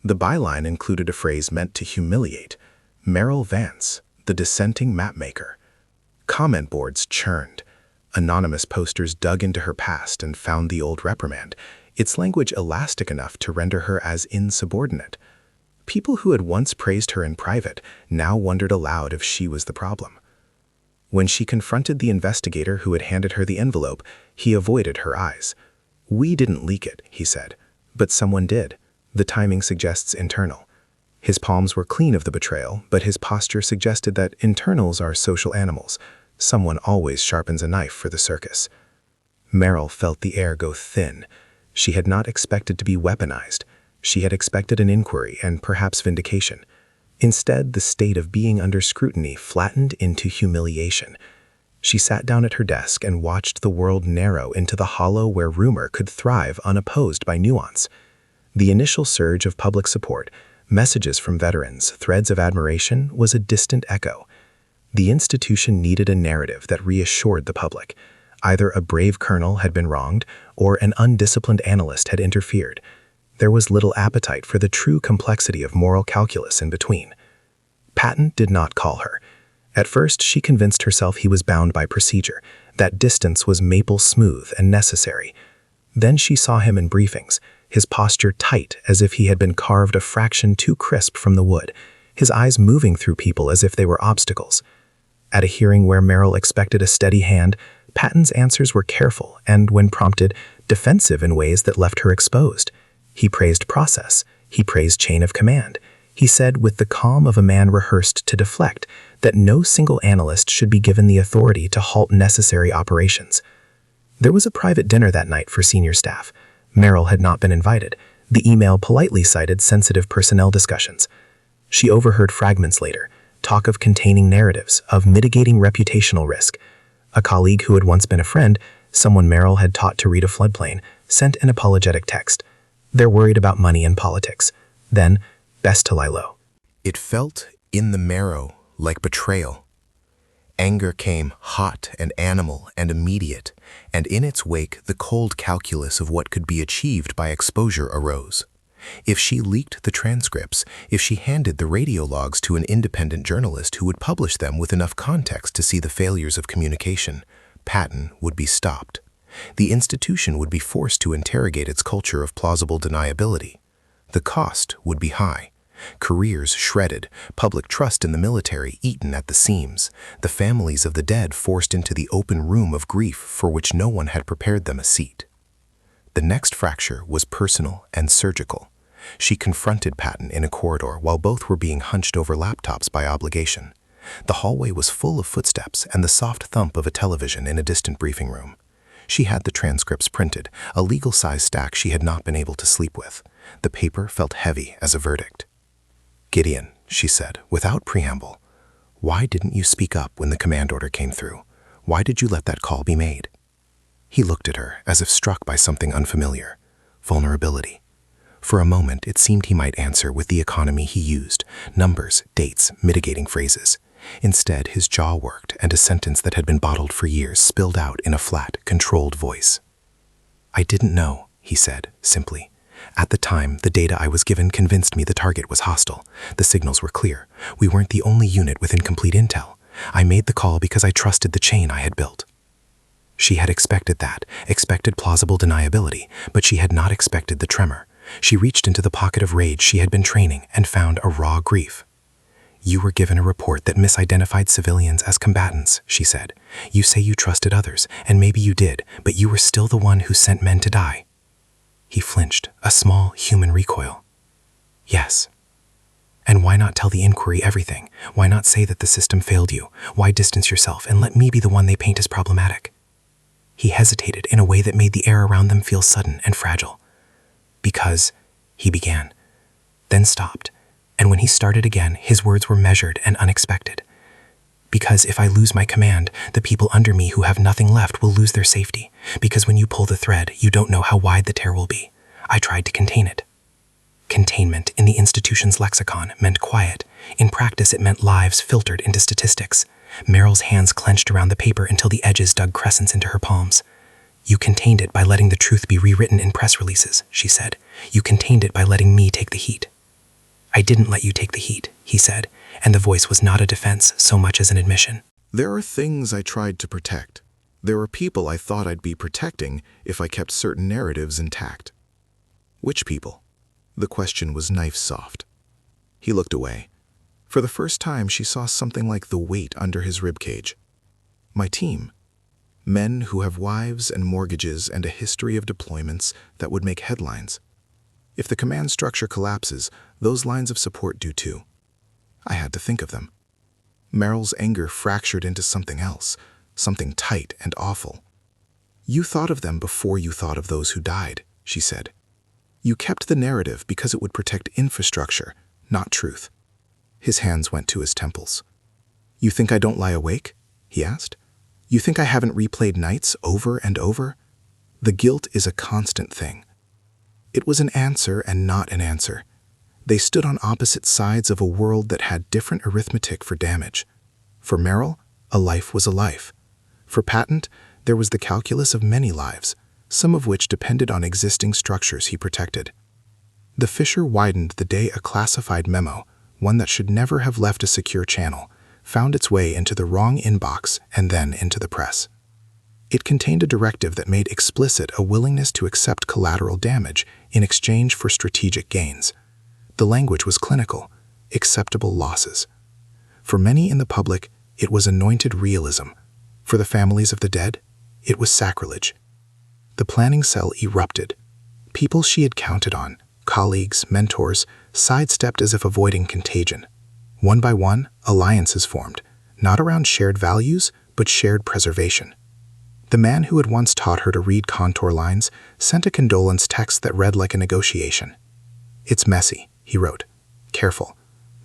The byline included a phrase meant to humiliate: Merrill Vance, the dissenting mapmaker. Comment boards churned. Anonymous posters dug into her past and found the old reprimand, its language elastic enough to render her as insubordinate. People who had once praised her in private now wondered aloud if she was the problem. When she confronted the investigator who had handed her the envelope, he avoided her eyes. "We didn't leak it," he said, "but someone did. The timing suggests internal." His palms were clean of the betrayal, but his posture suggested that internals are social animals. Someone always sharpens a knife for the circus. Merrill felt the air go thin. She had not expected to be weaponized. She had expected an inquiry and perhaps vindication. Instead, the state of being under scrutiny flattened into humiliation. She sat down at her desk and watched the world narrow into the hollow where rumor could thrive unopposed by nuance. The initial surge of public support, messages from veterans, threads of admiration, was a distant echo. The institution needed a narrative that reassured the public. Either a brave colonel had been wronged, or an undisciplined analyst had interfered. There was little appetite for the true complexity of moral calculus in between. Patton did not call her. At first, she convinced herself he was bound by procedure, that distance was maple smooth and necessary. Then she saw him in briefings, his posture tight as if he had been carved a fraction too crisp from the wood, his eyes moving through people as if they were obstacles. At a hearing where Merrill expected a steady hand, Patton's answers were careful and, when prompted, defensive in ways that left her exposed. He praised process. He praised chain of command. He said, with the calm of a man rehearsed to deflect, that no single analyst should be given the authority to halt necessary operations. There was a private dinner that night for senior staff. Merrill had not been invited. The email politely cited sensitive personnel discussions. She overheard fragments later, talk of containing narratives, of mitigating reputational risk. A colleague who had once been a friend, someone Merrill had taught to read a floodplain, sent an apologetic text. They're worried about money and politics. Then, best to lie low. It felt in the marrow like betrayal. Anger came hot and animal and immediate, and in its wake the cold calculus of what could be achieved by exposure arose. If she leaked the transcripts, if she handed the radio logs to an independent journalist who would publish them with enough context to see the failures of communication, Patton would be stopped. The institution would be forced to interrogate its culture of plausible deniability. The cost would be high. Careers shredded, public trust in the military eaten at the seams, the families of the dead forced into the open room of grief for which no one had prepared them a seat. The next fracture was personal and surgical. She confronted Patton in a corridor while both were being hunched over laptops by obligation. The hallway was full of footsteps and the soft thump of a television in a distant briefing room. She had the transcripts printed, a legal-size stack she had not been able to sleep with. The paper felt heavy as a verdict. "Gideon," she said, without preamble, "why didn't you speak up when the command order came through? Why did you let that call be made?" He looked at her as if struck by something unfamiliar. Vulnerability. For a moment, it seemed he might answer with the economy he used, numbers, dates, mitigating phrases. Instead, his jaw worked, and a sentence that had been bottled for years spilled out in a flat, controlled voice. "I didn't know," he said, simply. "At the time, the data I was given convinced me the target was hostile. The signals were clear. We weren't the only unit with incomplete intel. I made the call because I trusted the chain I had built." She had expected that, expected plausible deniability, but she had not expected the tremor. She reached into the pocket of rage she had been training and found a raw grief. "You were given a report that misidentified civilians as combatants," she said. "You say you trusted others, and maybe you did, but you were still the one who sent men to die." He flinched, a small human recoil. "Yes." "And why not tell the inquiry everything? Why not say that the system failed you? Why distance yourself and let me be the one they paint as problematic?" He hesitated in a way that made the air around them feel sudden and fragile. "Because," he began, then stopped, and when he started again, his words were measured and unexpected. "Because if I lose my command, the people under me who have nothing left will lose their safety. Because when you pull the thread, you don't know how wide the tear will be. I tried to contain it." Containment in the institution's lexicon meant quiet. In practice, it meant lives filtered into statistics. Merrill's hands clenched around the paper until the edges dug crescents into her palms. "You contained it by letting the truth be rewritten in press releases," she said. "You contained it by letting me take the heat." "I didn't let you take the heat," he said, and the voice was not a defense so much as an admission. There are things I tried to protect. There are people I thought I'd be protecting if I kept certain narratives intact." "Which people?" The question was knife-soft. He looked away. For the first time, she saw something like the weight under his ribcage. "My team. Men who have wives and mortgages and a history of deployments that would make headlines. If the command structure collapses, those lines of support do too. I had to think of them." Merrill's anger fractured into something else, something tight and awful. "You thought of them before you thought of those who died," she said. "You kept the narrative because it would protect infrastructure, not truth." His hands went to his temples. "You think I don't lie awake?" he asked. "You think I haven't replayed nights over and over? The guilt is a constant thing." It was an answer and not an answer. They stood on opposite sides of a world that had different arithmetic for damage. For Merrill, a life was a life. For Patton, there was the calculus of many lives, some of which depended on existing structures he protected. The fissure widened the day a classified memo, one that should never have left a secure channel, found its way into the wrong inbox and then into the press. It contained a directive that made explicit a willingness to accept collateral damage in exchange for strategic gains. The language was clinical, acceptable losses. For many in the public, it was anointed realism. For the families of the dead, it was sacrilege. The planning cell erupted. People she had counted on, colleagues, mentors, sidestepped as if avoiding contagion. One by one, alliances formed, not around shared values, but shared preservation. The man who had once taught her to read contour lines sent a condolence text that read like a negotiation. "It's messy," he wrote. "Careful."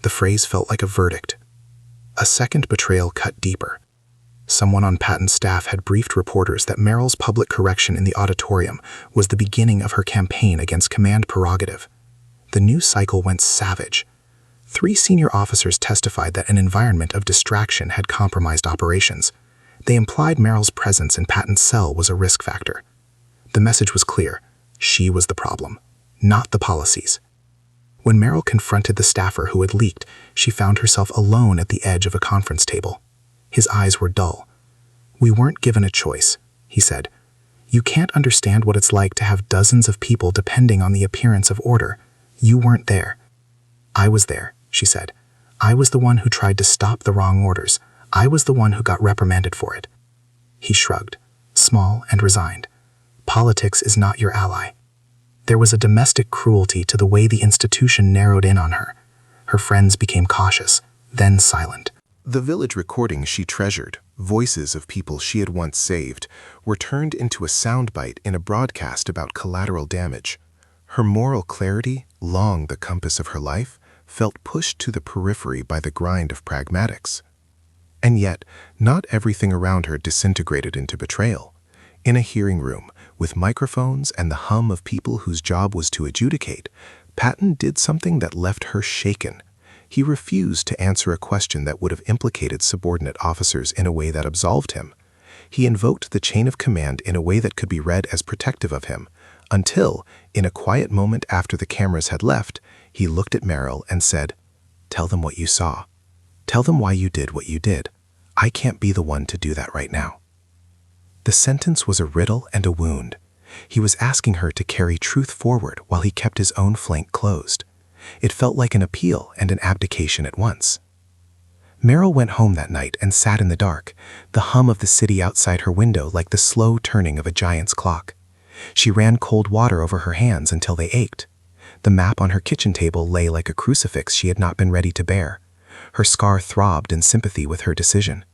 The phrase felt like a verdict. A second betrayal cut deeper. Someone on Patton's staff had briefed reporters that Merrill's public correction in the auditorium was the beginning of her campaign against command prerogative. The news cycle went savage. 3 senior officers testified that an environment of distraction had compromised operations. They implied Merrill's presence in Patton's cell was a risk factor. The message was clear. She was the problem, not the policies. When Merrill confronted the staffer who had leaked, she found herself alone at the edge of a conference table. His eyes were dull. "We weren't given a choice," he said. "You can't understand what it's like to have dozens of people depending on the appearance of order. You weren't there." "I was there," she said. "I was the one who tried to stop the wrong orders. I was the one who got reprimanded for it." He shrugged, small and resigned. Politics is not your ally. There was a domestic cruelty to the way the institution narrowed in on her. Her friends became cautious, then silent. The village recordings she treasured, voices of people she had once saved, were turned into a soundbite in a broadcast about collateral damage. Her moral clarity, long the compass of her life, felt pushed to the periphery by the grind of pragmatics. And yet, not everything around her disintegrated into betrayal. In a hearing room, with microphones and the hum of people whose job was to adjudicate, Patton did something that left her shaken. He refused to answer a question that would have implicated subordinate officers in a way that absolved him. He invoked the chain of command in a way that could be read as protective of him, until, in a quiet moment after the cameras had left, he looked at Merrill and said, "Tell them what you saw. Tell them why you did what you did. I can't be the one to do that right now." The sentence was a riddle and a wound. He was asking her to carry truth forward while he kept his own flank closed. It felt like an appeal and an abdication at once. Merrill went home that night and sat in the dark, the hum of the city outside her window like the slow turning of a giant's clock. She ran cold water over her hands until they ached. The map on her kitchen table lay like a crucifix she had not been ready to bear. Her scar throbbed in sympathy with her decision.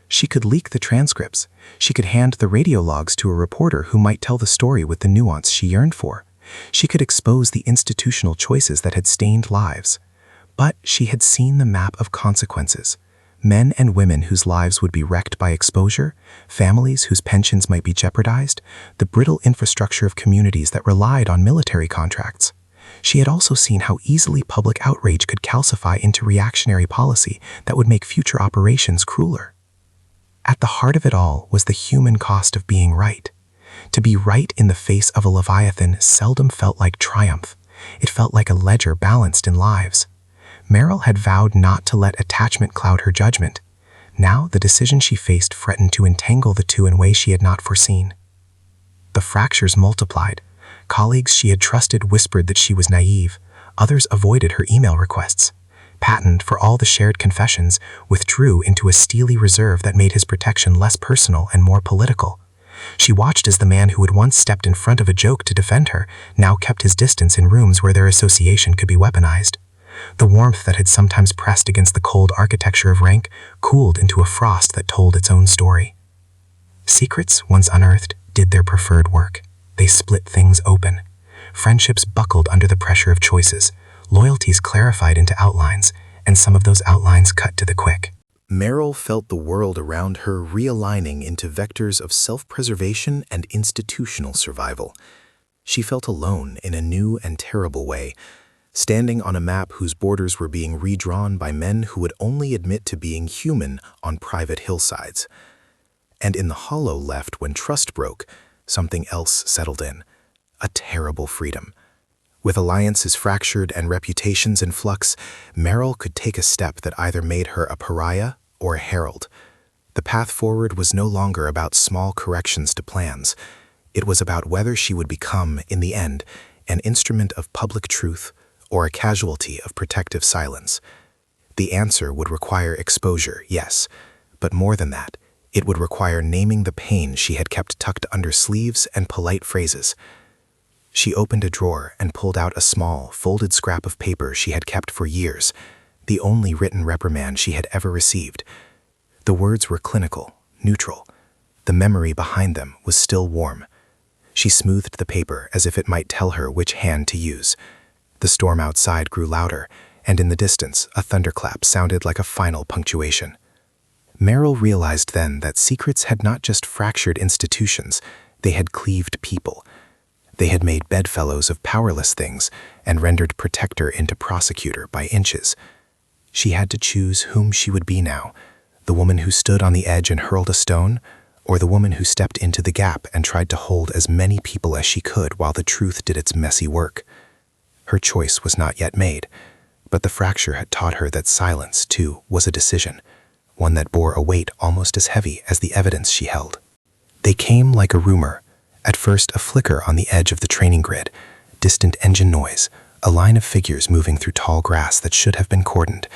She could leak the transcripts. She could hand the radio logs to a reporter who might tell the story with the nuance she yearned for. She could expose the institutional choices that had stained lives. But she had seen the map of consequences. Men and women whose lives would be wrecked by exposure, families whose pensions might be jeopardized, the brittle infrastructure of communities that relied on military contracts. She had also seen how easily public outrage could calcify into reactionary policy that would make future operations crueler. At the heart of it all was the human cost of being right. To be right in the face of a Leviathan seldom felt like triumph. It felt like a ledger balanced in lives. Merrill had vowed not to let attachment cloud her judgment. Now the decision she faced threatened to entangle the two in ways she had not foreseen. The fractures multiplied. Colleagues she had trusted whispered that she was naive. Others avoided her email requests. Patton, for all the shared confessions, withdrew into a steely reserve that made his protection less personal and more political. She watched as the man who had once stepped in front of a joke to defend her now kept his distance in rooms where their association could be weaponized. The warmth that had sometimes pressed against the cold architecture of rank cooled into a frost that told its own story. Secrets, once unearthed, did their preferred work. They split things open. Friendships buckled under the pressure of choices. Loyalties clarified into outlines, and some of those outlines cut to the quick. Merrill felt the world around her realigning into vectors of self-preservation and institutional survival. She felt alone in a new and terrible way, standing on a map whose borders were being redrawn by men who would only admit to being human on private hillsides. And in the hollow left when trust broke, something else settled in, a terrible freedom. With alliances fractured and reputations in flux, Merrill could take a step that either made her a pariah or a herald. The path forward was no longer about small corrections to plans. It was about whether she would become, in the end, an instrument of public truth or a casualty of protective silence. The answer would require exposure, yes, but more than that, it would require naming the pain she had kept tucked under sleeves and polite phrases. She opened a drawer and pulled out a small, folded scrap of paper she had kept for years, the only written reprimand she had ever received. The words were clinical, neutral. The memory behind them was still warm. She smoothed the paper as if it might tell her which hand to use. The storm outside grew louder, and in the distance, a thunderclap sounded like a final punctuation. Merrill realized then that secrets had not just fractured institutions, they had cleaved people. They had made bedfellows of powerless things and rendered protector into prosecutor by inches. She had to choose whom she would be now, the woman who stood on the edge and hurled a stone, or the woman who stepped into the gap and tried to hold as many people as she could while the truth did its messy work. Her choice was not yet made, but the fracture had taught her that silence, too, was a decision, one that bore a weight almost as heavy as the evidence she held. They came like a rumor, at first a flicker on the edge of the training grid, distant engine noise, a line of figures moving through tall grass that should have been cordoned.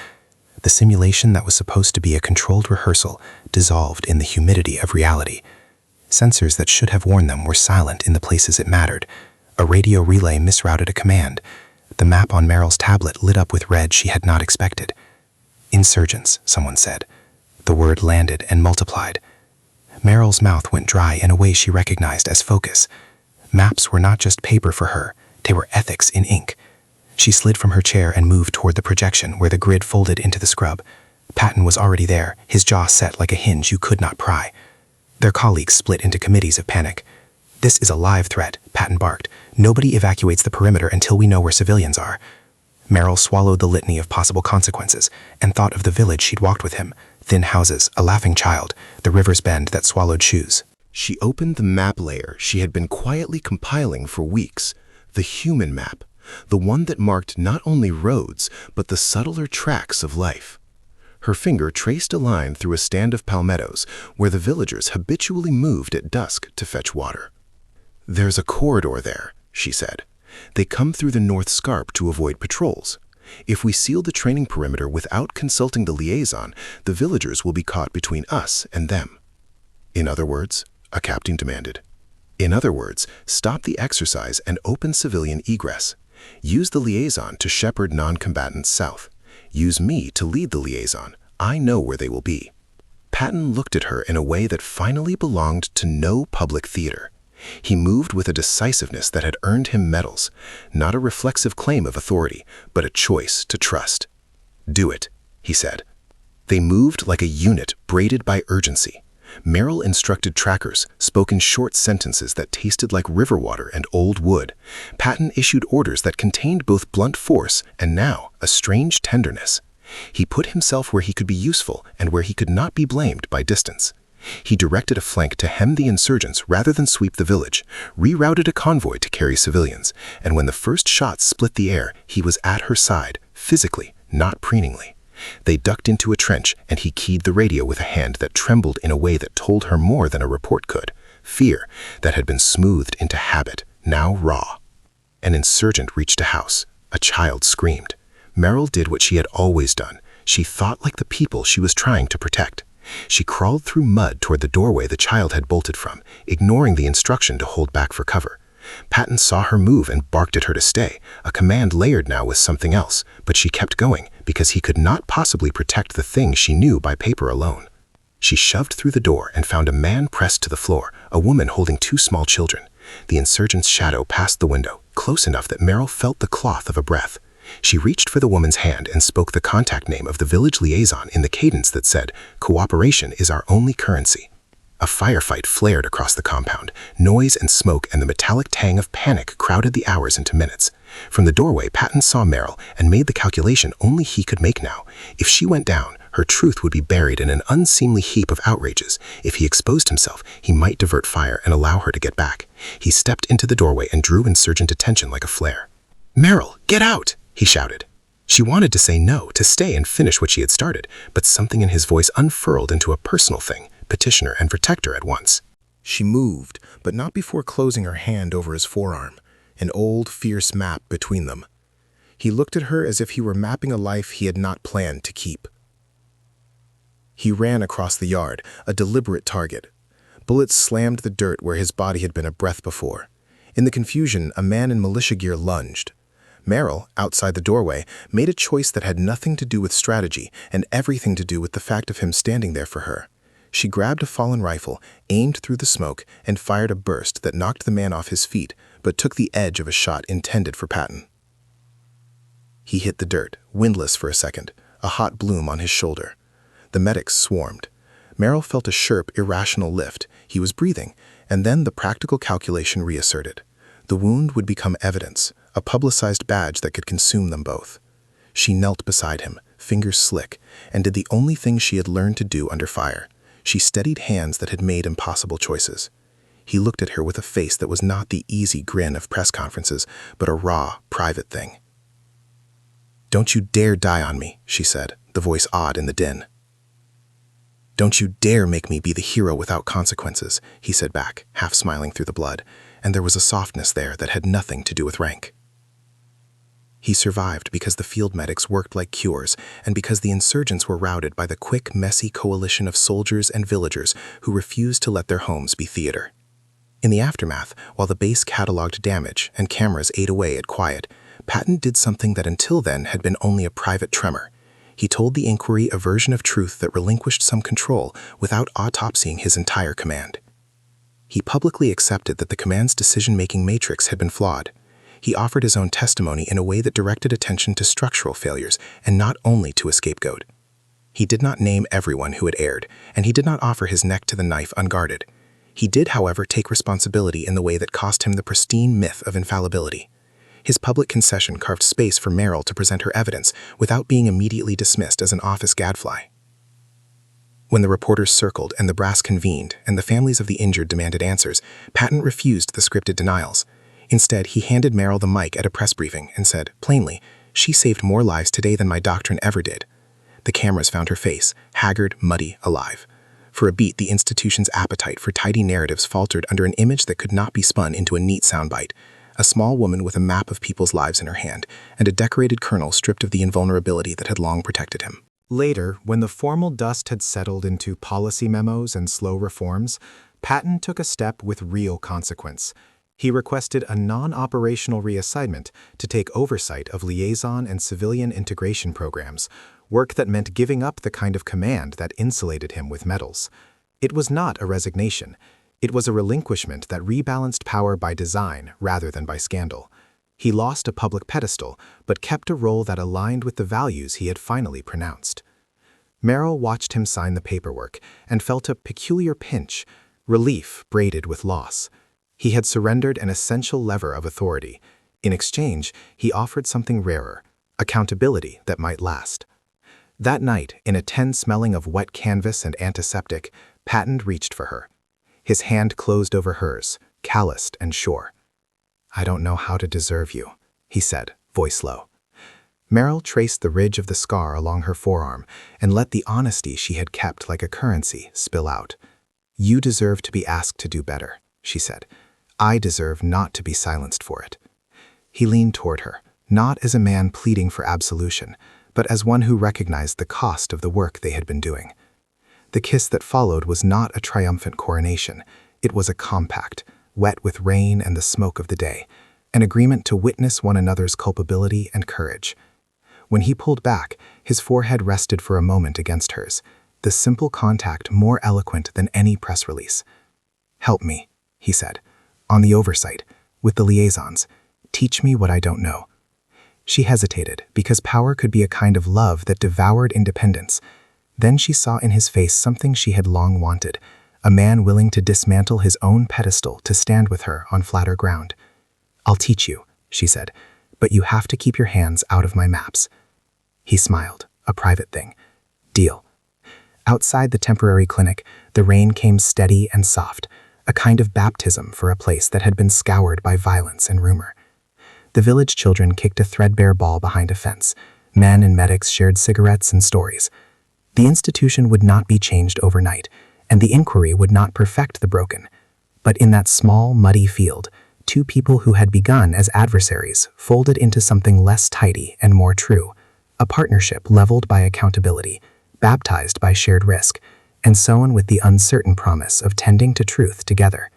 The simulation that was supposed to be a controlled rehearsal dissolved in the humidity of reality. Sensors that should have warned them were silent in the places it mattered. A radio relay misrouted a command. The map on Merrill's tablet lit up with red she had not expected. Insurgents, someone said. The word landed and multiplied. Merrill's mouth went dry in a way she recognized as focus. Maps were not just paper for her, they were ethics in ink. She slid from her chair and moved toward the projection where the grid folded into the scrub. Patton was already there, his jaw set like a hinge you could not pry. Their colleagues split into committees of panic. "This is a live threat," Patton barked. "Nobody evacuates the perimeter until we know where civilians are." Merrill swallowed the litany of possible consequences and thought of the village she'd walked with him. Thin houses, a laughing child, the river's bend that swallowed shoes. She opened the map layer she had been quietly compiling for weeks, the human map, the one that marked not only roads, but the subtler tracks of life. Her finger traced a line through a stand of palmettos where the villagers habitually moved at dusk to fetch water. "There's a corridor there," she said. "They come through the North Scarp to avoid patrols. If we seal the training perimeter without consulting the liaison, the villagers will be caught between us and them." "In other words," a captain demanded. "In other words, stop the exercise and open civilian egress. Use the liaison to shepherd non-combatants south. Use me to lead the liaison. I know where they will be." Patton looked at her in a way that finally belonged to no public theater. He moved with a decisiveness that had earned him medals, not a reflexive claim of authority, but a choice to trust. "Do it," he said. They moved like a unit braided by urgency. Merrill instructed trackers, spoke in short sentences that tasted like river water and old wood. Patton issued orders that contained both blunt force and now a strange tenderness. He put himself where he could be useful and where he could not be blamed by distance. He directed a flank to hem the insurgents rather than sweep the village, rerouted a convoy to carry civilians, and when the first shots split the air, he was at her side, physically, not preeningly. They ducked into a trench, and he keyed the radio with a hand that trembled in a way that told her more than a report could. Fear that had been smoothed into habit, now raw. An insurgent reached a house. A child screamed. Merrill did what she had always done. She thought like the people she was trying to protect. She crawled through mud toward the doorway the child had bolted from, ignoring the instruction to hold back for cover. Patton saw her move and barked at her to stay, a command layered now with something else, but she kept going because he could not possibly protect the thing she knew by paper alone. She shoved through the door and found a man pressed to the floor, a woman holding 2 small children. The insurgent's shadow passed the window, close enough that Merrill felt the cloth of a breath. She reached for the woman's hand and spoke the contact name of the village liaison in the cadence that said, "Cooperation is our only currency." A firefight flared across the compound. Noise and smoke and the metallic tang of panic crowded the hours into minutes. From the doorway, Patton saw Merrill and made the calculation only he could make now. If she went down, her truth would be buried in an unseemly heap of outrages. If he exposed himself, he might divert fire and allow her to get back. He stepped into the doorway and drew insurgent attention like a flare. "Merrill, get out!" he shouted. She wanted to say no, to stay and finish what she had started, but something in his voice unfurled into a personal thing, petitioner and protector at once. She moved, but not before closing her hand over his forearm, an old, fierce map between them. He looked at her as if he were mapping a life he had not planned to keep. He ran across the yard, a deliberate target. Bullets slammed the dirt where his body had been a breath before. In the confusion, a man in militia gear lunged. Merrill, outside the doorway, made a choice that had nothing to do with strategy and everything to do with the fact of him standing there for her. She grabbed a fallen rifle, aimed through the smoke, and fired a burst that knocked the man off his feet, but took the edge of a shot intended for Patton. He hit the dirt, windless for a second, a hot bloom on his shoulder. The medics swarmed. Merrill felt a sharp, irrational lift. He was breathing, and then the practical calculation reasserted. The wound would become evidence, a publicized badge that could consume them both. She knelt beside him, fingers slick, and did the only thing she had learned to do under fire. She steadied hands that had made impossible choices. He looked at her with a face that was not the easy grin of press conferences, but a raw, private thing. "Don't you dare die on me," she said, the voice odd in the din. "Don't you dare make me be the hero without consequences," he said back, half smiling through the blood, and there was a softness there that had nothing to do with rank. He survived because the field medics worked like cures, and because the insurgents were routed by the quick, messy coalition of soldiers and villagers who refused to let their homes be theater. In the aftermath, while the base cataloged damage and cameras ate away at quiet, Patton did something that until then had been only a private tremor. He told the inquiry a version of truth that relinquished some control without autopsying his entire command. He publicly accepted that the command's decision-making matrix had been flawed. He offered his own testimony in a way that directed attention to structural failures and not only to a scapegoat. He did not name everyone who had erred, and he did not offer his neck to the knife unguarded. He did, however, take responsibility in the way that cost him the pristine myth of infallibility. His public concession carved space for Merrill to present her evidence without being immediately dismissed as an office gadfly. When the reporters circled and the brass convened and the families of the injured demanded answers, Patton refused the scripted denials. Instead, he handed Merrill the mic at a press briefing and said, plainly, "She saved more lives today than my doctrine ever did." The cameras found her face, haggard, muddy, alive. For a beat, the institution's appetite for tidy narratives faltered under an image that could not be spun into a neat soundbite. A small woman with a map of people's lives in her hand, and a decorated colonel stripped of the invulnerability that had long protected him. Later, when the formal dust had settled into policy memos and slow reforms, Patton took a step with real consequence. He requested a non-operational reassignment to take oversight of liaison and civilian integration programs, work that meant giving up the kind of command that insulated him with medals. It was not a resignation. It was a relinquishment that rebalanced power by design rather than by scandal. He lost a public pedestal, but kept a role that aligned with the values he had finally pronounced. Merrill watched him sign the paperwork and felt a peculiar pinch, relief braided with loss. He had surrendered an essential lever of authority. In exchange, he offered something rarer, accountability that might last. That night, in a tent smelling of wet canvas and antiseptic, Patton reached for her. His hand closed over hers, calloused and sure. "I don't know how to deserve you," he said, voice low. Merrill traced the ridge of the scar along her forearm and let the honesty she had kept like a currency spill out. "You deserve to be asked to do better," she said. "I deserve not to be silenced for it." He leaned toward her, not as a man pleading for absolution, but as one who recognized the cost of the work they had been doing. The kiss that followed was not a triumphant coronation. It was a compact, wet with rain and the smoke of the day, an agreement to witness one another's culpability and courage. When he pulled back, his forehead rested for a moment against hers, the simple contact more eloquent than any press release. "Help me," he said, "on the oversight, with the liaisons. Teach me what I don't know." She hesitated, because power could be a kind of love that devoured independence. Then she saw in his face something she had long wanted, a man willing to dismantle his own pedestal to stand with her on flatter ground. "I'll teach you," she said, "but you have to keep your hands out of my maps." He smiled, a private thing. "Deal." Outside the temporary clinic, the rain came steady and soft, a kind of baptism for a place that had been scoured by violence and rumor. The village children kicked a threadbare ball behind a fence. Men and medics shared cigarettes and stories. The institution would not be changed overnight, and the inquiry would not perfect the broken. But in that small, muddy field, two people who had begun as adversaries folded into something less tidy and more true, a partnership leveled by accountability, baptized by shared risk, and sown with the uncertain promise of tending to truth together.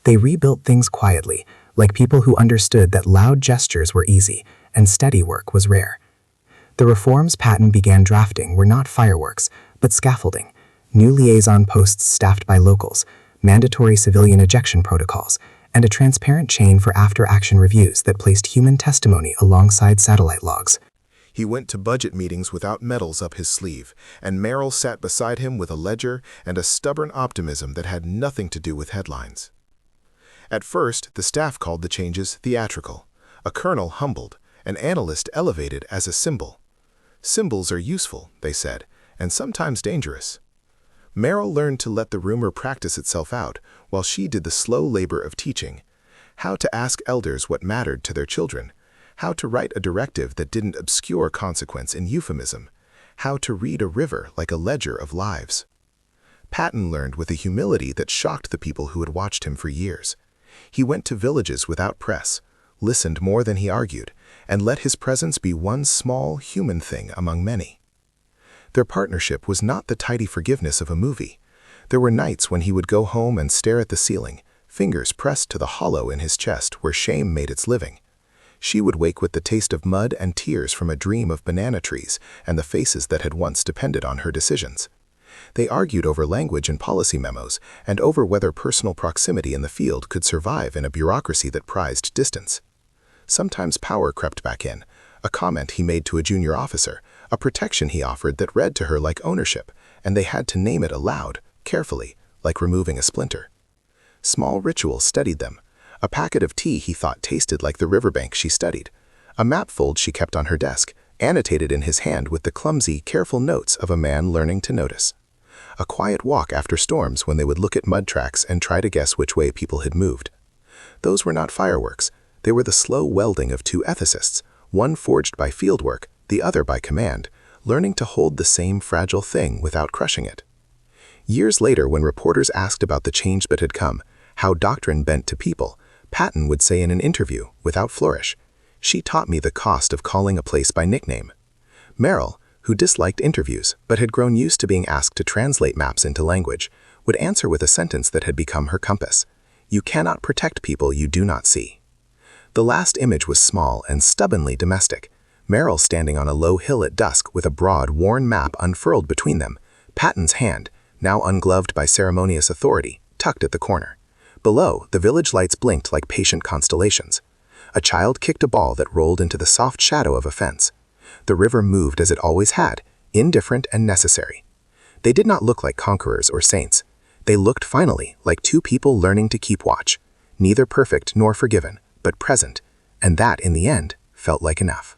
They rebuilt things quietly, like people who understood that loud gestures were easy and steady work was rare. The reforms Patton began drafting were not fireworks, but scaffolding, new liaison posts staffed by locals, mandatory civilian ejection protocols, and a transparent chain for after-action reviews that placed human testimony alongside satellite logs. He went to budget meetings without medals up his sleeve, and Merrill sat beside him with a ledger and a stubborn optimism that had nothing to do with headlines. At first, the staff called the changes theatrical, a colonel humbled, an analyst elevated as a symbol. Symbols are useful, they said, and sometimes dangerous. Merrill learned to let the rumor practice itself out, while she did the slow labor of teaching. How to ask elders what mattered to their children. How to write a directive that didn't obscure consequence in euphemism. How to read a river like a ledger of lives. Patton learned with a humility that shocked the people who had watched him for years. He went to villages without press, listened more than he argued, and let his presence be one small human thing among many. Their partnership was not the tidy forgiveness of a movie. There were nights when he would go home and stare at the ceiling, fingers pressed to the hollow in his chest where shame made its living. She would wake with the taste of mud and tears from a dream of banana trees and the faces that had once depended on her decisions. They argued over language and policy memos, and over whether personal proximity in the field could survive in a bureaucracy that prized distance. Sometimes power crept back in, a comment he made to a junior officer, a protection he offered that read to her like ownership, and they had to name it aloud, carefully, like removing a splinter. Small rituals steadied them. A packet of tea he thought tasted like the riverbank she studied. A map fold she kept on her desk, annotated in his hand with the clumsy, careful notes of a man learning to notice. A quiet walk after storms when they would look at mud tracks and try to guess which way people had moved. Those were not fireworks. They were the slow welding of two ethicists, one forged by fieldwork, the other by command, learning to hold the same fragile thing without crushing it. Years later, when reporters asked about the change that had come, how doctrine bent to people, Patton would say in an interview, without flourish, "She taught me the cost of calling a place by nickname." Merrill, who disliked interviews but had grown used to being asked to translate maps into language, would answer with a sentence that had become her compass: "You cannot protect people you do not see." The last image was small and stubbornly domestic. Merrill standing on a low hill at dusk with a broad, worn map unfurled between them, Patton's hand, now ungloved by ceremonious authority, tucked at the corner. Below, the village lights blinked like patient constellations. A child kicked a ball that rolled into the soft shadow of a fence. The river moved as it always had, indifferent and necessary. They did not look like conquerors or saints. They looked finally like two people learning to keep watch, neither perfect nor forgiven, but present, and that, in the end, felt like enough.